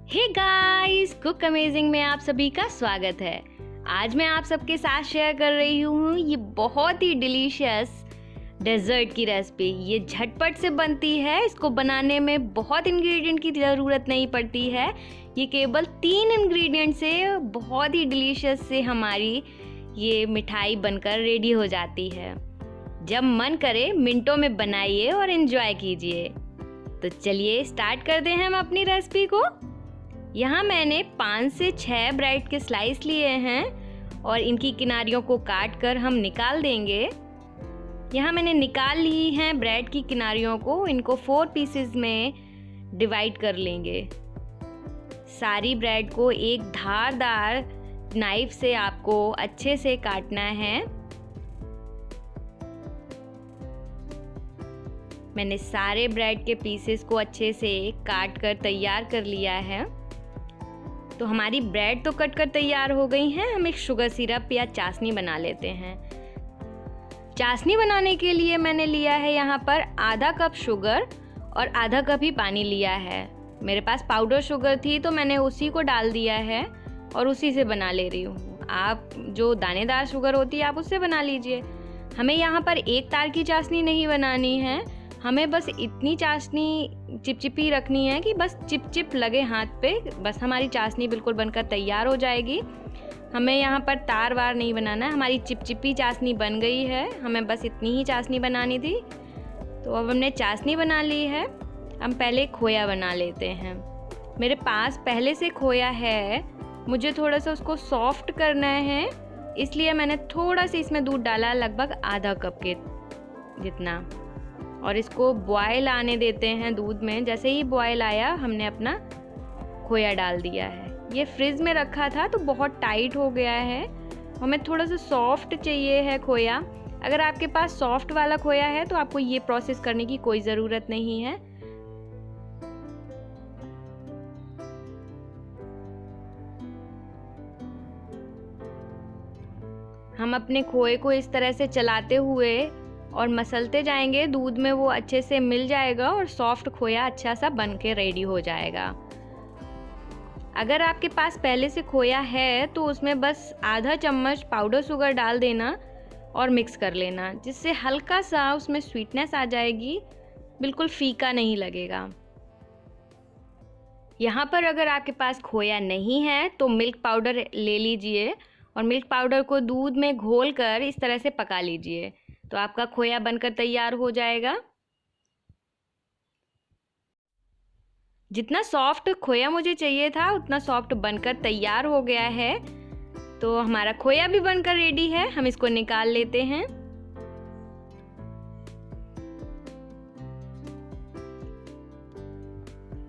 Hey guys, cook amazing में आप सभी का स्वागत है। आज मैं आप सबके साथ शेयर कर रही हूँ ये बहुत ही डिलीशियस डेजर्ट की रेसिपी। ये झटपट से बनती है, इसको बनाने में बहुत इंग्रेडिएंट की ज़रूरत नहीं पड़ती है। ये केवल 3 इंग्रेडिएंट से बहुत ही डिलीशियस से हमारी ये मिठाई बनकर रेडी हो जाती है। जब मन करे मिनटों में बनाइए और एंजॉय कीजिए। तो चलिए स्टार्ट करते हैं हम अपनी रेसिपी को। यहाँ मैंने 5 से 6 ब्रेड के स्लाइस लिए हैं और इनकी किनारियों को काट कर हम निकाल देंगे। यहाँ मैंने निकाल ली हैं ब्रेड की किनारियों को, इनको 4 पीसेस में डिवाइड कर लेंगे। सारी ब्रेड को एक धारदार नाइफ से आपको अच्छे से काटना है। मैंने सारे ब्रेड के पीसेस को अच्छे से काट कर तैयार कर लिया है। तो हमारी ब्रेड तो कट कर तैयार हो गई हैं। हम एक शुगर सिरप या चाशनी बना लेते हैं। चाशनी बनाने के लिए मैंने लिया है यहाँ पर आधा कप शुगर और आधा कप ही पानी लिया है। मेरे पास पाउडर शुगर थी तो मैंने उसी को डाल दिया है और उसी से बना ले रही हूँ। आप जो दानेदार शुगर होती है आप उससे बना लीजिए। हमें यहाँ पर एक तार की चाशनी नहीं बनानी है, हमें बस इतनी चाशनी चिपचिपी रखनी है कि बस चिप लगे हाथ पे, बस हमारी चाशनी बिल्कुल बनकर तैयार हो जाएगी। हमें यहाँ पर तार वार नहीं बनाना है। हमारी चिपचिपी चाशनी बन गई है, हमें बस इतनी ही चाशनी बनानी थी। तो अब हमने चाशनी बना ली है। हम पहले खोया बना लेते हैं। मेरे पास पहले से खोया है, मुझे थोड़ा सा उसको सॉफ्ट करना है, इसलिए मैंने थोड़ा सा इसमें दूध डाला, लगभग आधा कप के जितना, और इसको बॉयल आने देते हैं दूध में। जैसे ही बॉयल आया हमने अपना खोया डाल दिया है। ये फ्रिज में रखा था तो बहुत टाइट हो गया है, हमें थोड़ा सा सॉफ्ट चाहिए है खोया। अगर आपके पास सॉफ्ट वाला खोया है तो आपको ये प्रोसेस करने की कोई ज़रूरत नहीं है। हम अपने खोए को इस तरह से चलाते हुए और मसलते जाएंगे, दूध में वो अच्छे से मिल जाएगा और सॉफ्ट खोया अच्छा सा बन के रेडी हो जाएगा। अगर आपके पास पहले से खोया है तो उसमें बस आधा चम्मच पाउडर शुगर डाल देना और मिक्स कर लेना, जिससे हल्का सा उसमें स्वीटनेस आ जाएगी, बिल्कुल फीका नहीं लगेगा। यहाँ पर अगर आपके पास खोया नहीं है तो मिल्क पाउडर ले लीजिए और मिल्क पाउडर को दूध में घोल कर इस तरह से पका लीजिए, तो आपका खोया बनकर तैयार हो जाएगा। जितना सॉफ्ट खोया मुझे चाहिए था उतना सॉफ्ट बनकर तैयार हो गया है। तो हमारा खोया भी बनकर रेडी है, हम इसको निकाल लेते हैं।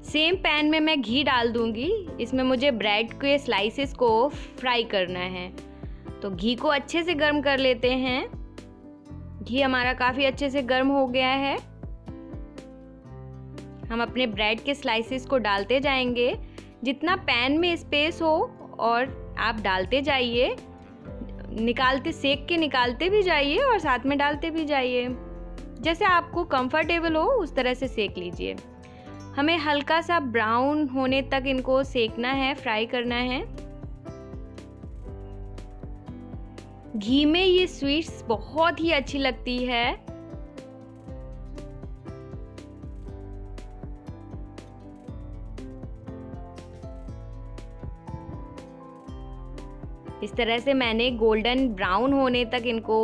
सेम पैन में मैं घी डाल दूंगी। इसमें मुझे ब्रेड के स्लाइसेस को फ्राई करना है, तो घी को अच्छे से गर्म कर लेते हैं। घी हमारा काफ़ी अच्छे से गर्म हो गया है। हम अपने ब्रेड के स्लाइसेस को डालते जाएंगे, जितना पैन में स्पेस हो और आप डालते जाइए, निकालते सेक के निकालते भी जाइए और साथ में डालते भी जाइए। जैसे आपको कंफर्टेबल हो उस तरह से सेक लीजिए। हमें हल्का सा ब्राउन होने तक इनको सेकना है, फ्राई करना है। घी में ये स्वीट्स बहुत ही अच्छी लगती है। इस तरह से मैंने गोल्डन ब्राउन होने तक इनको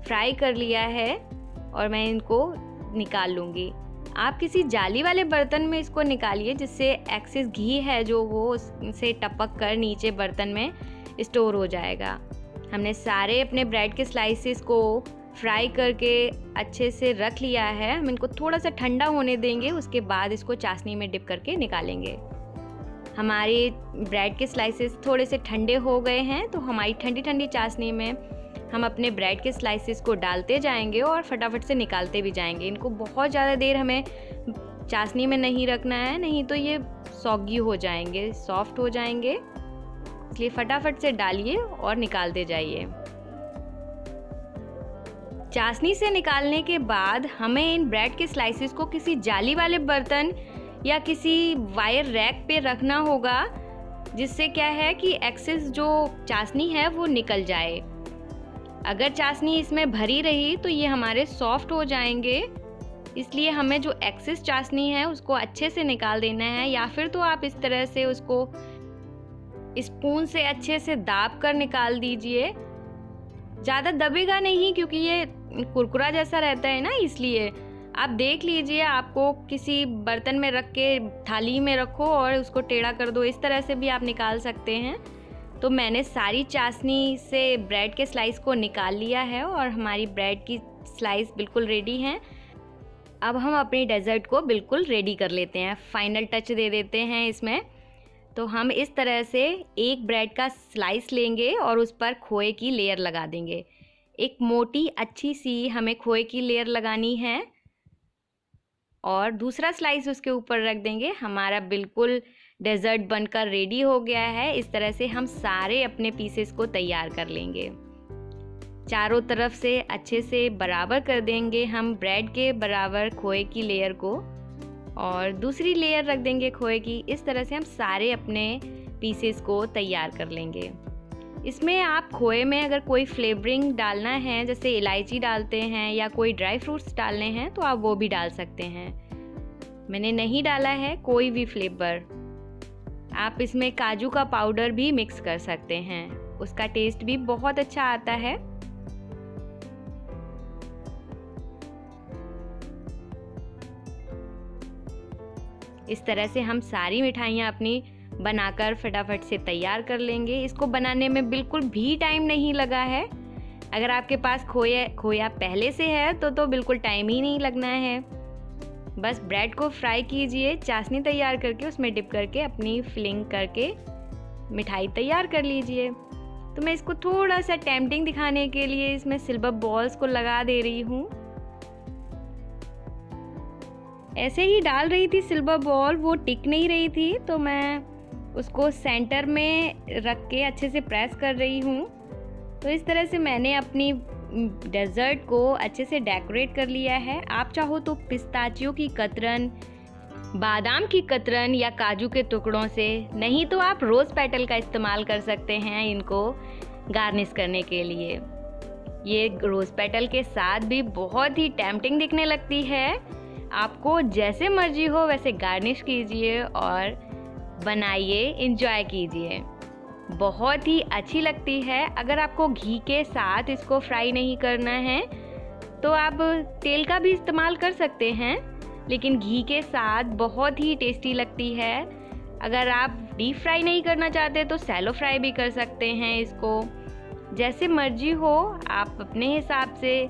फ्राई कर लिया है और मैं इनको निकाल लूँगी। आप किसी जाली वाले बर्तन में इसको निकालिए, जिससे एक्सेस घी है जो वो उससे टपक कर नीचे बर्तन में स्टोर हो जाएगा। हमने सारे अपने ब्रेड के स्लाइसेस को फ्राई करके अच्छे से रख लिया है। हम इनको थोड़ा सा ठंडा होने देंगे, उसके बाद इसको चाशनी में डिप करके निकालेंगे। हमारे ब्रेड के स्लाइसेस थोड़े से ठंडे हो गए हैं, तो हमारी ठंडी ठंडी चाशनी में हम अपने ब्रेड के स्लाइसेस को डालते जाएंगे और फटाफट से निकालते भी जाएंगे। इनको बहुत ज़्यादा देर हमें चाशनी में नहीं रखना है, नहीं तो ये सॉगी हो जाएंगे, सॉफ्ट हो जाएंगे। इसलिए फटाफट से डालिए और निकालते जाइए। चाशनी से निकालने के बाद हमें इन ब्रेड के स्लाइसेस को किसी जाली वाले बर्तन या किसी वायर रैक पे रखना होगा, जिससे क्या है कि एक्सेस जो चाशनी है वो निकल जाए। अगर चाशनी इसमें भरी रही तो ये हमारे सॉफ्ट हो जाएंगे, इसलिए हमें जो एक्सेस चाशनी है उसको अच्छे से निकाल देना है। या फिर तो आप इस तरह से उसको स्पून से अच्छे से दाब कर निकाल दीजिए। ज़्यादा दबेगा नहीं क्योंकि ये कुरकुरा जैसा रहता है ना, इसलिए आप देख लीजिए। आपको किसी बर्तन में रख के थाली में रखो और उसको टेढ़ा कर दो, इस तरह से भी आप निकाल सकते हैं। तो मैंने सारी चाशनी से ब्रेड के स्लाइस को निकाल लिया है और हमारी ब्रेड की स्लाइस बिल्कुल रेडी हैं। अब हम अपनी डेजर्ट को बिल्कुल रेडी कर लेते हैं, फाइनल टच दे देते हैं इसमें। तो हम इस तरह से एक ब्रेड का स्लाइस लेंगे और उस पर खोए की लेयर लगा देंगे। एक मोटी अच्छी सी हमें खोए की लेयर लगानी है और दूसरा स्लाइस उसके ऊपर रख देंगे। हमारा बिल्कुल डेजर्ट बनकर रेडी हो गया है। इस तरह से हम सारे अपने पीसेस को तैयार कर लेंगे। चारों तरफ से अच्छे से बराबर कर देंगे हम ब्रेड के बराबर खोए की लेयर को और दूसरी लेयर रख देंगे खोए की। इस तरह से हम सारे अपने पीसेस को तैयार कर लेंगे। इसमें आप खोए में अगर कोई फ्लेवरिंग डालना है, जैसे इलायची डालते हैं या कोई ड्राई फ्रूट्स डालने हैं, तो आप वो भी डाल सकते हैं। मैंने नहीं डाला है कोई भी फ्लेवर। आप इसमें काजू का पाउडर भी मिक्स कर सकते हैं, उसका टेस्ट भी बहुत अच्छा आता है। इस तरह से हम सारी मिठाइयाँ अपनी बनाकर फटाफट से तैयार कर लेंगे। इसको बनाने में बिल्कुल भी टाइम नहीं लगा है। अगर आपके पास खोया पहले से है तो बिल्कुल टाइम ही नहीं लगना है। बस ब्रेड को फ्राई कीजिए, चाशनी तैयार करके उसमें डिप करके अपनी फिलिंग करके मिठाई तैयार कर लीजिए। तो मैं इसको थोड़ा सा टेम्पटिंग दिखाने के लिए इसमें सिल्वर बॉल्स को लगा दे रही हूँ। ऐसे ही डाल रही थी सिल्वर बॉल, वो टिक नहीं रही थी, तो मैं उसको सेंटर में रख के अच्छे से प्रेस कर रही हूँ। तो इस तरह से मैंने अपनी डेजर्ट को अच्छे से डेकोरेट कर लिया है। आप चाहो तो पिस्ताचियो की कतरन, बादाम की कतरन या काजू के टुकड़ों से, नहीं तो आप रोज़ पेटल का इस्तेमाल कर सकते हैं इनको गार्निश करने के लिए। ये रोज़ पेटल के साथ भी बहुत ही टेम्पटिंग दिखने लगती है। आपको जैसे मर्जी हो वैसे गार्निश कीजिए और बनाइए, एंजॉय कीजिए। बहुत ही अच्छी लगती है। अगर आपको घी के साथ इसको फ्राई नहीं करना है तो आप तेल का भी इस्तेमाल कर सकते हैं, लेकिन घी के साथ बहुत ही टेस्टी लगती है। अगर आप डीप फ्राई नहीं करना चाहते तो सैलो फ्राई भी कर सकते हैं। इसको जैसे मर्जी हो आप अपने हिसाब से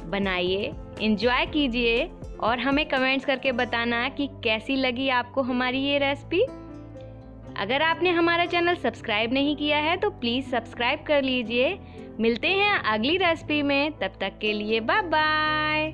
बनाइए, एंजॉय कीजिए और हमें कमेंट्स करके बताना कि कैसी लगी आपको हमारी ये रेसिपी। अगर आपने हमारा चैनल सब्सक्राइब नहीं किया है तो प्लीज़ सब्सक्राइब कर लीजिए। मिलते हैं अगली रेसिपी में, तब तक के लिए बाय बाय।